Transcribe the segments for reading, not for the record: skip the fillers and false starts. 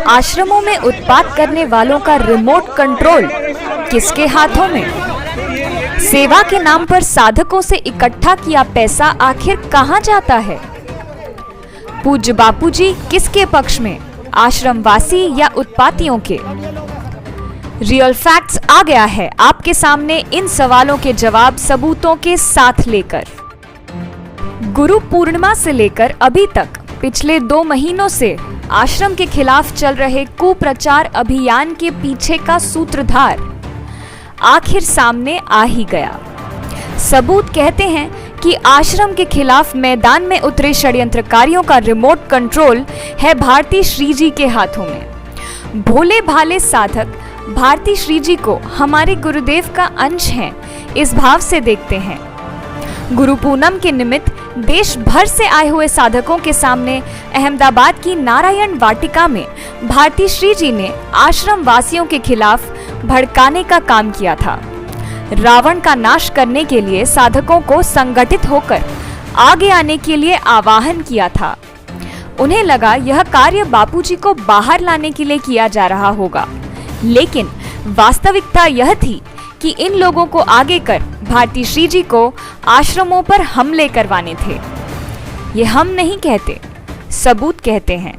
आश्रमों में उत्पात करने वालों का रिमोट कंट्रोल किसके हाथों में? सेवा के नाम पर साधकों से इकट्ठा किया पैसा आखिर कहां जाता है? पूज्य बापूजी किसके पक्ष में, आश्रमवासी या उत्पातियों के? रियल फैक्ट्स आ गया है आपके सामने इन सवालों के जवाब सबूतों के साथ लेकर। गुरु पूर्णिमा से लेकर अभी तक पिछले 2 महीनों से आश्रम के खिलाफ चल रहे कुप्रचार अभियान के पीछे का सूत्रधार आखिर सामने आ ही गया। सबूत कहते हैं कि आश्रम के खिलाफ मैदान में उतरे षड्यंत्रकारियों का रिमोट कंट्रोल है भारती श्री जी के हाथों में। भोले भाले साधक भारती श्री जी को हमारे गुरुदेव का अंश हैं, इस भाव से देखते हैं। गुरु पूनम के निमित्त देश भर से आए हुए साधकों के सामने अहमदाबाद की नारायण वाटिका में भारती श्री जी ने आश्रम वासियों के खिलाफ भड़काने का काम किया था। रावण का नाश करने के लिए साधकों को संगठित होकर आगे आने के लिए आह्वान किया था। उन्हें लगा यह कार्य बापूजी को बाहर लाने के लिए किया जा रहा होगा, लेकिन वास्तविकता यह थी कि इन लोगों को आगे कर भारती श्री जी को आश्रमों पर हमले करवाने थे। ये हम नहीं कहते, सबूत कहते हैं।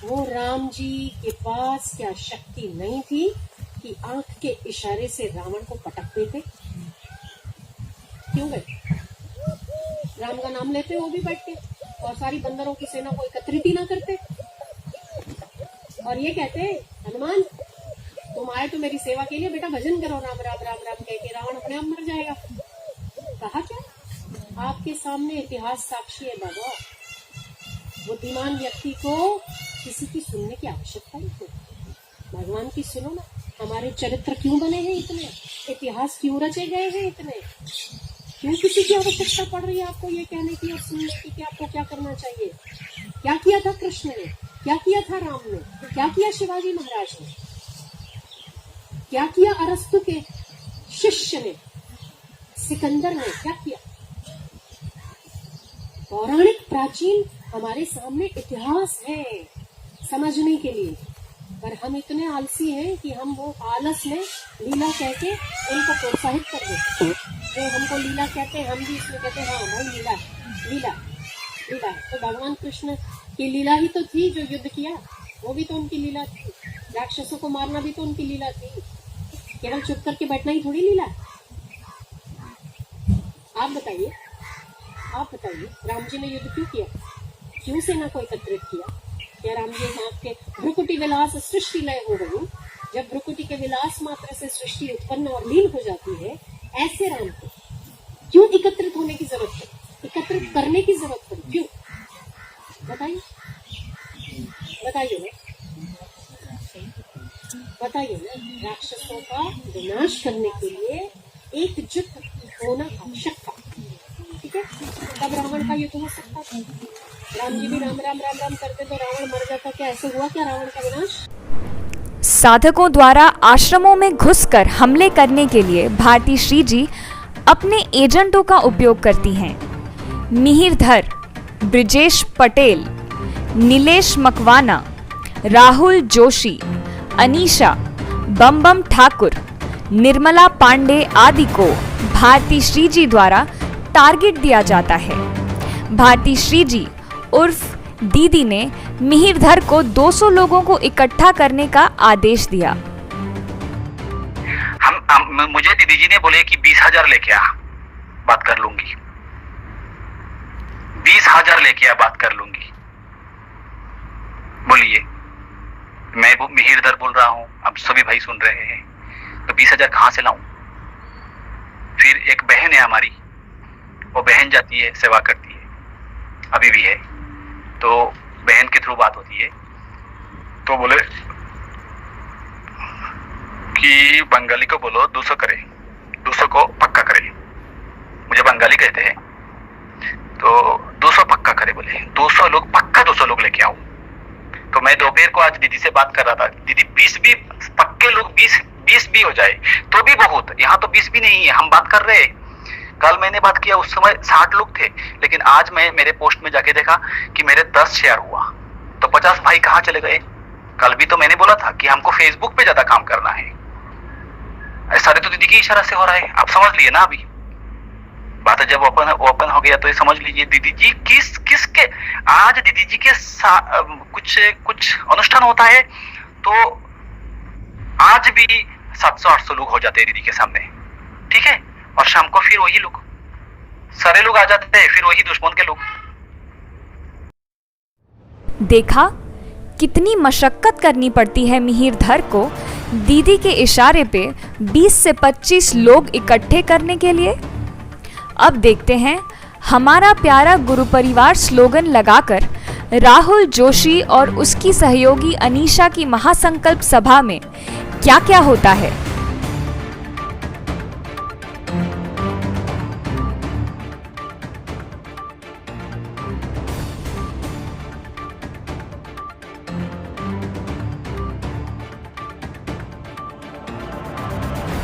वो राम जी के पास क्या शक्ति नहीं थी कि आंख के इशारे से रावण को पटक देते? क्यों गए? राम का नाम लेते वो भी बैठते और सारी बंदरों की सेना को एकत्रित ही ना करते और ये कहते, हनुमान तुम आए तो मेरी सेवा के लिए, बेटा भजन करो राम राम राम राम कह के रावण अपने आप मर जाएगा। कहा क्या? आपके सामने इतिहास साक्षी है बाबा। बुद्धिमान व्यक्ति को किसी की सुनने की आवश्यकता नहीं है। भगवान की सुनो ना। हमारे चरित्र क्यों बने हैं इतने, इतिहास क्यों रचे गए हैं इतने, क्यों किसी की आवश्यकता पड़ रही है आपको ये कहने की और सुनने की कि आपको क्या करना चाहिए? क्या किया था कृष्ण ने, क्या किया था राम ने, क्या किया शिवाजी महाराज ने, क्या किया अरस्तु के शिष्य ने, सिकंदर ने क्या किया? पौराणिक प्राचीन हमारे सामने इतिहास है समझने के लिए, पर हम इतने आलसी हैं कि हम वो आलस में लीला कह के उनको प्रोत्साहित कर देते। जो हमको लीला कहते हैं हम भी इसमें कहते हैं हाँ भाई लीला लीला लीला। तो भगवान कृष्ण की लीला ही तो थी, जो युद्ध किया वो भी तो उनकी लीला थी, राक्षसों को मारना भी तो उनकी लीला थी। केवल चुप करके बैठना ही थोड़ी लीला। आप बताइए राम जी ने युद्ध क्यों किया, क्यों सेना को एकत्रित किया? क्या राम जी आपके भ्रुकुटी विलास सृष्टि लय हो गई? जब भ्रुकुटी के विलास मात्र से सृष्टि उत्पन्न और लीन हो जाती है, ऐसे राम को क्यों एकत्रित होने की जरूरत है, एकत्रित करने की जरूरत पड़ी? क्यों? बताइए ना। राक्षसों का विनाश करने के लिए एकजुट होना आवश्यक था, ठीक है? तब रावण का युद्ध हो सकता था। राम जी भी राम राम राम राम करते तो रावण मर जाता। क्या ऐसे हुआ क्या रावण का विनाश? साधकों द्वारा आश्रमों में घुसकर हमले करने के लिए भारती श्री जी अपने एजेंटों का उपयोग करती हैं। मिहिरधर, ब्रिजेश पटेल, नीलेश मकवाना, राहुल जोशी, अनीशा, बम ठाकुर, निर्मला पांडे आदि को भारती श्री जी द्वारा टारगेट दिया जाता है। भारती श्री जी उर्फ दीदी ने मिहिरधर को 200 लोगों को इकट्ठा करने का आदेश दिया। मुझे दीदी जी ने बोले कि 20,000 लेके आ, बात कर लूंगी। 20,000 लेके आ, बात कर लूंगी। बोलिए, मैं मिहिरधर बोल रहा हूं, अब सभी भाई सुन रहे हैं, तो 20,000 कहां से लाऊं? फिर एक बहन है हमारी, वो बहन जाती है, सेवा करती है, अभी भी है, तो बहन के थ्रू बात होती है, तो बोले कि बंगाली को बोलो 200 करे, 200 को पक्का करे। मुझे बंगाली कहते हैं, तो 200 पक्का करे बोले। 200 लोग पक्का, 200 लोग लेके आओ। तो मैं दोपहर को आज दीदी से बात कर रहा था, दीदी 20 भी पक्के लोग 20 भी हो जाए तो भी बहुत, यहाँ तो 20 भी नहीं है, हम बात कर रहे हैं। कल मैंने बात किया, उस समय 60 लोग थे, लेकिन आज मैं मेरे पोस्ट में जाके देखा कि मेरे 10 शेयर हुआ। 50 भाई कहाँ चले गए? कल भी तो मैंने बोला था कि हमको फेसबुक पे ज्यादा काम करना है। ऐसा तो दीदी की इशारा से हो रहा है, आप समझ लिए ना। अभी बात जब ओपन हो गया तो ये समझ लीजिए दीदी जी किसके आज दीदी जी के कुछ अनुष्ठान होता है तो आज भी 700-800 लोग हो जाते हैं दीदी के सामने, ठीक है। और शाम को फिर वही लोग, सारे लोग आ जाते हैं, फिर वही दुश्मन के लोग। देखा कितनी मशक्कत करनी पड़ती है मिहिरधर को दीदी के इशारे पे 20 से 25 लोग इकट्ठे करने के लिए। अब देखते हैं हमारा प्यारा गुरु परिवार स्लोगन लगाकर राहुल जोशी और उसकी सहयोगी अनीशा की महासंकल्प सभा में क्या क्या होता है।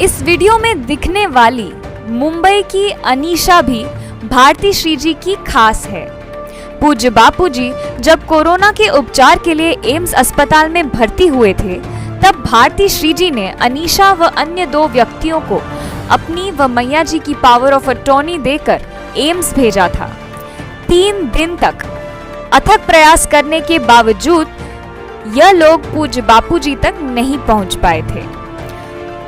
इस वीडियो में दिखने वाली मुंबई की अनीशा भी भारती श्री जी की खास है। पूज्य बापू जी जब कोरोना के उपचार के लिए एम्स अस्पताल में भर्ती हुए थे तब भारती श्री जी ने अनीशा व अन्य 2 व्यक्तियों को अपनी व मैया जी की पावर ऑफ अटॉर्नी देकर एम्स भेजा था। 3 दिन तक अथक प्रयास करने के बावजूद यह लोग पूज्य बापू जी तक नहीं पहुंच पाए थे।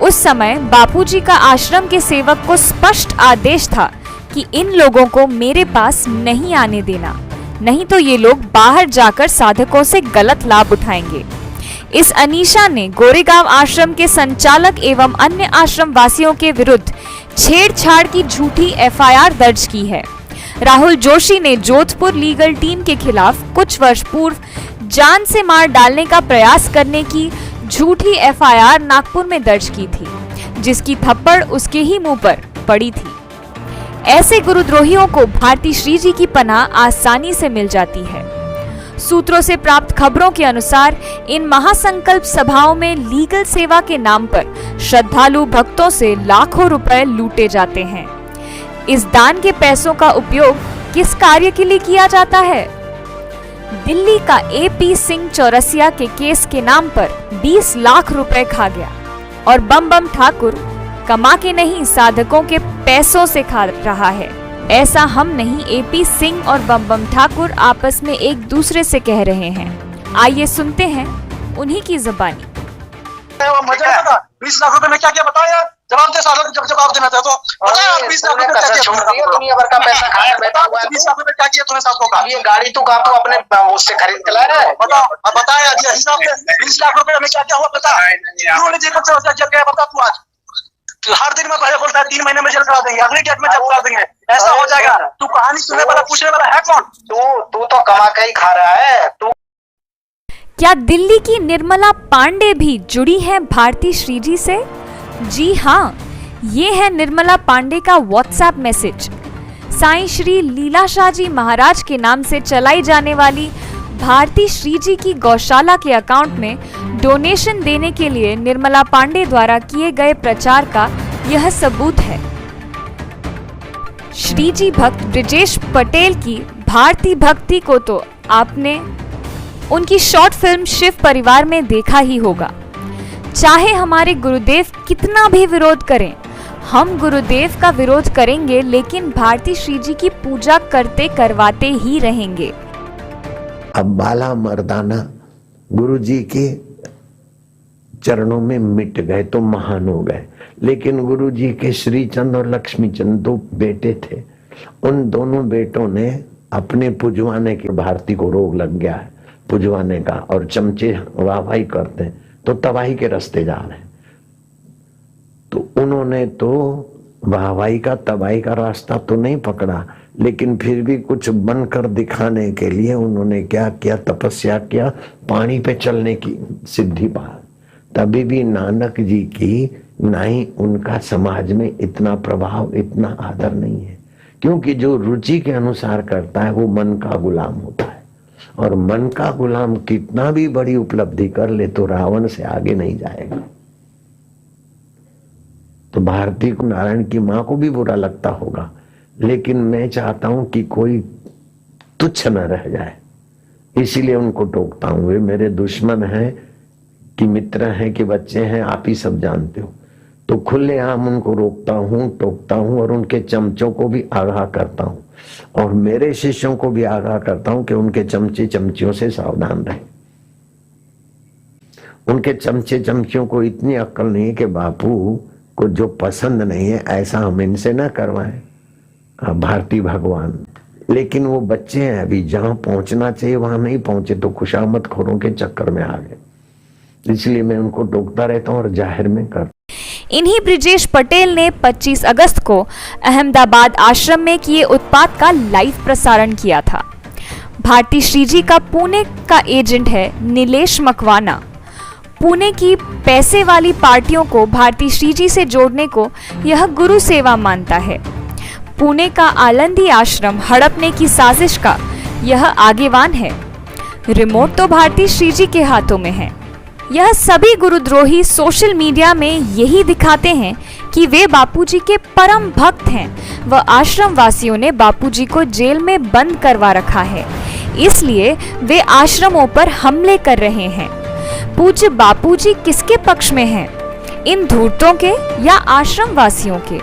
उस समय बापूजी का आश्रम के सेवक को स्पष्ट आदेश था कि इन लोगों को मेरे पास नहीं आने देना, नहीं तो ये लोग बाहर जाकर साधकों से गलत लाभ उठाएंगे। इस अनीशा ने गोरेगांव आश्रम के संचालक एवं अन्य आश्रम वासियों के विरुद्ध छेड़छाड़ की झूठी एफआईआर दर्ज की है। राहुल जोशी ने जोधपुर लीगल टीम के खिलाफ कुछ वर्ष पूर्व जान से मार डालने का प्रयास करने की झूठी एफआईआर नागपुर में दर्ज की थी, जिसकी थप्पड़ उसके ही मुंह पर पड़ी थी। ऐसे गुरुद्रोहियों को भारती श्री जी की पनाह आसानी से मिल जाती है। सूत्रों से प्राप्त खबरों के अनुसार इन महासंकल्प सभाओं में लीगल सेवा के नाम पर श्रद्धालु भक्तों से लाखों रुपए लूटे जाते हैं। इस दान के पैसों का उपयोग किस कार्य के लिए किया जाता है? दिल्ली का AP सिंह चौरसिया के केस के नाम पर 20 लाख रुपए खा गया और बम ठाकुर कमा के नहीं साधकों के पैसों से खा रहा है। ऐसा हम नहीं, AP सिंह और बम ठाकुर आपस में एक दूसरे से कह रहे हैं। आइए सुनते हैं उन्हीं की जुबानी। 20 लाख रुपए में क्या क्या बताया? जवाब दे सालों जब जवाब देना चाहे तो बताया। 20 लाख रुपए क्या किया? दुनिया भर का पैसा खाया बैठा हुआ है। 20 लाख रुपए क्या किया तूने सालों का? ये गाड़ी तो का तो अपने उससे खरीद के लाया है। बताओ, अब बताया जी हिसाब से 20 लाख रुपए में क्या क्या हुआ बता। क्यों नहीं जेब से जब गया बता तू आज। तो हर दिन में पहले बोलता है 3 महीने में जेल करा देंगे, अगली डेट में जब करा देंगे, ऐसा हो जाएगा। तू कहानी सुनने वाला पूछने वाला है कौन? तू तो कमा के ही खा रहा है तू। क्या दिल्ली की निर्मला पांडे भी जुड़ी हैं भारती श्री जी से? जी हाँ, ये है निर्मला पांडे का व्हाट्सएप मैसेज। साईं श्री लीलाशाह जी महाराज के नाम से चलाई जाने वाली भारती श्री जी की गौशाला के अकाउंट में डोनेशन देने के लिए निर्मला पांडे द्वारा किए गए प्रचार का यह सबूत है। श्री जी भक्त ब्रिजेश पटेल की भारती भक्ति को तो आपने उनकी शॉर्ट फिल्म शिव परिवार में देखा ही होगा। चाहे हमारे गुरुदेव कितना भी विरोध करें, हम गुरुदेव का विरोध करेंगे लेकिन भारती श्री जी की पूजा करते करवाते ही रहेंगे। अब बाला मर्दाना गुरु जी के चरणों में मिट गए तो महान हो गए, लेकिन गुरु जी के श्री चंद और लक्ष्मी चंद 2 बेटे थे। उन दोनों बेटों ने अपने पुजवाने के भारती को रोग लग गया है पुजवाने का, और चमचे वाहवाही करते तो तबाही के रास्ते जा रहे। तो उन्होंने तो वाहवाही का तबाही का रास्ता तो नहीं पकड़ा, लेकिन फिर भी कुछ बनकर दिखाने के लिए उन्होंने क्या किया? तपस्या किया, पानी पे चलने की सिद्धि पा। तभी भी नानक जी की ना ही उनका समाज में इतना प्रभाव, इतना आदर नहीं है, क्योंकि जो रुचि के अनुसार करता है वो मन का गुलाम होता है, और मन का गुलाम कितना भी बड़ी उपलब्धि कर ले तो रावण से आगे नहीं जाएगा। तो भारती को, नारायण की मां को भी बुरा लगता होगा, लेकिन मैं चाहता हूं कि कोई तुच्छ न रह जाए। इसीलिए उनको टोकता हूं। वे मेरे दुश्मन हैं कि मित्र हैं कि बच्चे हैं, आप ही सब जानते हो। तो खुलेआम उनको रोकता हूं, टोकता हूं और उनके चमचों को भी आगाह करता हूं और मेरे शिष्यों को भी आगाह करता हूं कि उनके चमचे चमचियों से सावधान रहे। उनके चमचे चमचियों को इतनी अक्ल नहीं है कि बापू को जो पसंद नहीं है ऐसा हम इनसे ना करवाएं। भारती भगवान, लेकिन वो बच्चे हैं, अभी जहां पहुंचना चाहिए वहां नहीं पहुंचे तो खुशामद खोरों के चक्कर में आ गए। इसलिए मैं उनको टोकता रहता हूं और जाहिर में करता। इन्हीं ब्रिजेश पटेल ने 25 अगस्त को अहमदाबाद आश्रम में किए उत्पात का लाइव प्रसारण किया था। भारती श्रीजी का पुणे का एजेंट है नीलेश मकवाना। पुणे की पैसे वाली पार्टियों को भारती श्रीजी से जोड़ने को यह गुरु सेवा मानता है। पुणे का आलंदी आश्रम हड़पने की साजिश का यह आगेवान है। रिमोट तो भारती श्रीजी के हाथों में है। यह सभी गुरुद्रोही सोशल मीडिया में यही दिखाते हैं कि वे बापूजी के परम भक्त हैं व आश्रम वासियों ने बापूजी को जेल में बंद करवा रखा है, इसलिए वे आश्रमों पर हमले कर रहे हैं। पूज्य बापूजी किसके पक्ष में हैं? इन धूर्तों के या आश्रम वासियों के?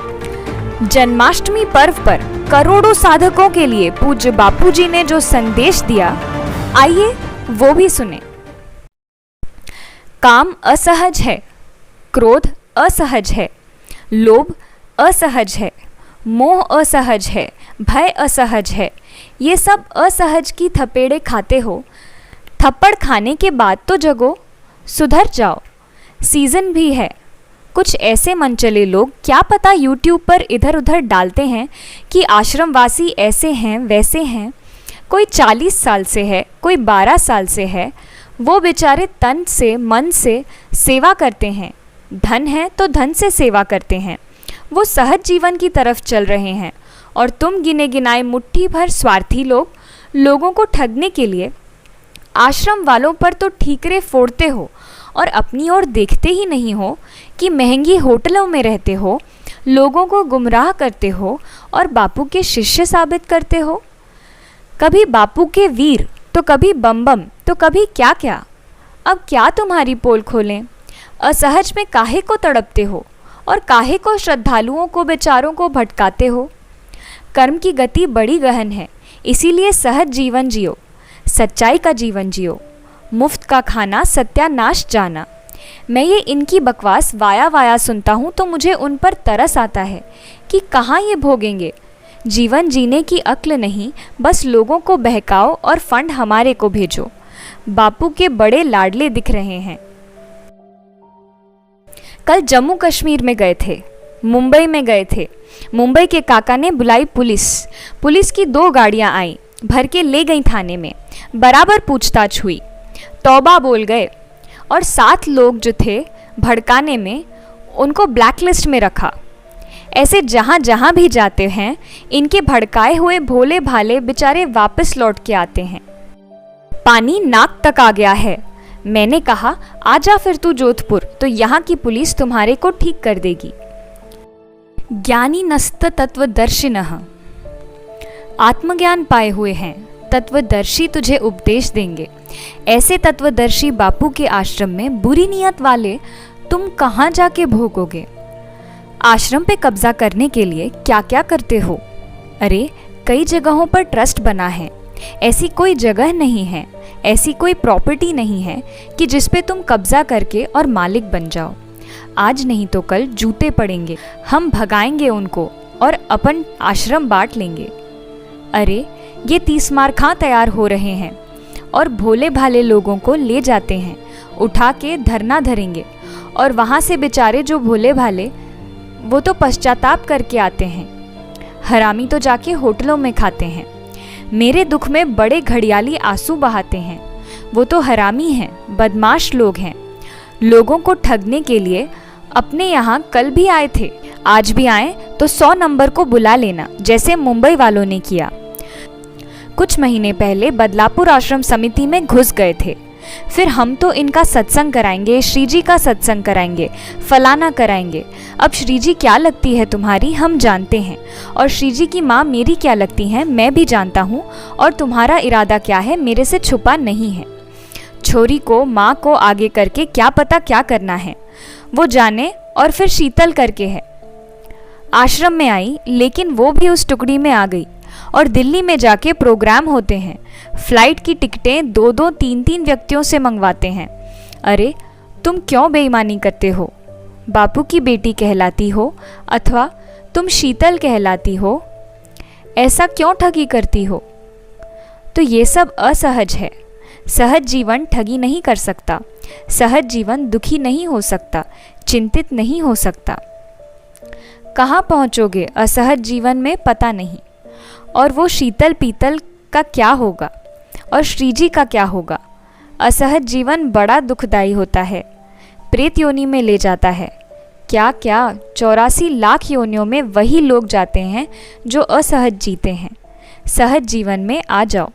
जन्माष्टमी पर्व पर करोड़ों साधकों के लिए पूज्य बापूजी ने जो संदेश दिया, आइए वो भी सुने। काम असहज है, क्रोध असहज है, लोभ असहज है, मोह असहज है, भय असहज है। ये सब असहज की थपेड़े खाते हो। थप्पड़ खाने के बाद तो जगो, सुधर जाओ। सीजन भी है। कुछ ऐसे मनचले लोग क्या पता यूट्यूब पर इधर उधर डालते हैं कि आश्रमवासी ऐसे हैं वैसे हैं। कोई 40 साल से है, कोई 12 साल से है। वो बेचारे तन से मन से सेवा करते हैं। धन है तो धन से सेवा करते हैं। वो सहज जीवन की तरफ चल रहे हैं और तुम गिने गिनाए मुट्ठी भर स्वार्थी लोग लोगों को ठगने के लिए आश्रम वालों पर तो ठीकरे फोड़ते हो और अपनी ओर देखते ही नहीं हो कि महंगी होटलों में रहते हो, लोगों को गुमराह करते हो और बापू के शिष्य साबित करते हो। कभी बापू के वीर तो कभी बम बम तो कभी क्या क्या। अब क्या तुम्हारी पोल खोलें? असहज में काहे को तड़पते हो और काहे को श्रद्धालुओं को बेचारों को भटकाते हो? कर्म की गति बड़ी गहन है, इसीलिए सहज जीवन जियो, सच्चाई का जीवन जियो। मुफ्त का खाना सत्यानाश जाना। मैं ये इनकी बकवास वाया वाया सुनता हूँ तो मुझे उन पर तरस आता है कि कहाँ ये भोगेंगे। जीवन जीने की अक्ल नहीं, बस लोगों को बहकाओ और फंड हमारे को भेजो। बापू के बड़े लाडले दिख रहे हैं। कल जम्मू कश्मीर में गए थे, मुंबई में गए थे। मुंबई के काका ने बुलाई पुलिस की 2 गाड़ियां आई, भर के ले गई थाने में। बराबर पूछताछ हुई, तौबा बोल गए और 7 लोग जो थे भड़काने में, उनको ब्लैकलिस्ट में रखा। ऐसे जहाँ जहाँ भी जाते हैं इनके भड़काए हुए भोले भाले बेचारे वापस लौट के आते हैं। पानी नाक तक आ गया है। मैंने कहा आजा फिर तू जोधपुर, तो यहाँ की पुलिस तुम्हारे को ठीक कर देगी। ज्ञानी नस्त तत्वदर्शिनः, आत्मज्ञान पाए हुए हैं तत्वदर्शी तुझे उपदेश देंगे। ऐसे तत्वदर्शी बापू के आश्रम में बुरी नियत वाले तुम कहाँ जाके भोगोगे? आश्रम पे कब्जा करने के लिए क्या क्या करते हो? अरे कई जगहों पर ट्रस्ट बना है। ऐसी कोई जगह नहीं है, ऐसी कोई प्रॉपर्टी नहीं है कि जिस पे तुम कब्जा करके और मालिक बन जाओ। आज नहीं तो कल जूते पड़ेंगे। हम भगाएंगे उनको और अपन आश्रम बांट लेंगे। अरे ये 30 मारखां तैयार हो रहे हैं और भोले भाले लोगों को ले जाते हैं, उठा के धरना धरेंगे और वहाँ से बेचारे जो भोले भाले वो तो पश्चाताप करके आते हैं। हरामी तो जाके होटलों में खाते हैं। मेरे दुख में बड़े घड़ियाली आंसू बहाते हैं। वो तो हरामी हैं, बदमाश लोग हैं। लोगों को ठगने के लिए अपने यहाँ कल भी आए थे, आज भी आए तो 100 नंबर को बुला लेना, जैसे मुंबई वालों ने किया। कुछ महीने पहले बदलापुर आश्रम समिति में घुस गए थे। फिर हम तो इनका सत्संग कराएंगे, श्री जी का सत्संग कराएंगे, फलाना कराएंगे। अब श्री जी क्या लगती है तुम्हारी हम जानते हैं, और श्री जी की माँ मेरी क्या लगती हैं मैं भी जानता हूँ, और तुम्हारा इरादा क्या है मेरे से छुपा नहीं है। छोरी को माँ को आगे करके क्या पता क्या करना है, वो जाने। और फिर शीतल करके है, आश्रम में आई लेकिन वो भी उस टुकड़ी में आ गई, और दिल्ली में जाके प्रोग्राम होते हैं, फ्लाइट की टिकटें 2-2, 3-3 व्यक्तियों से मंगवाते हैं। अरे तुम क्यों बेईमानी करते हो? बापू की बेटी कहलाती हो अथवा तुम शीतल कहलाती हो, ऐसा क्यों ठगी करती हो? तो ये सब असहज है। सहज जीवन ठगी नहीं कर सकता, सहज जीवन दुखी नहीं हो सकता, चिंतित नहीं हो सकता। कहाँ पहुँचोगे असहज जीवन में पता नहीं। और वो शीतल पीतल का क्या होगा, और श्री जी का क्या होगा? असहज जीवन बड़ा दुखदाई होता है, प्रेत योनि में ले जाता है। क्या क्या 84 लाख योनियों में वही लोग जाते हैं जो असहज जीते हैं। सहज जीवन में आ जाओ।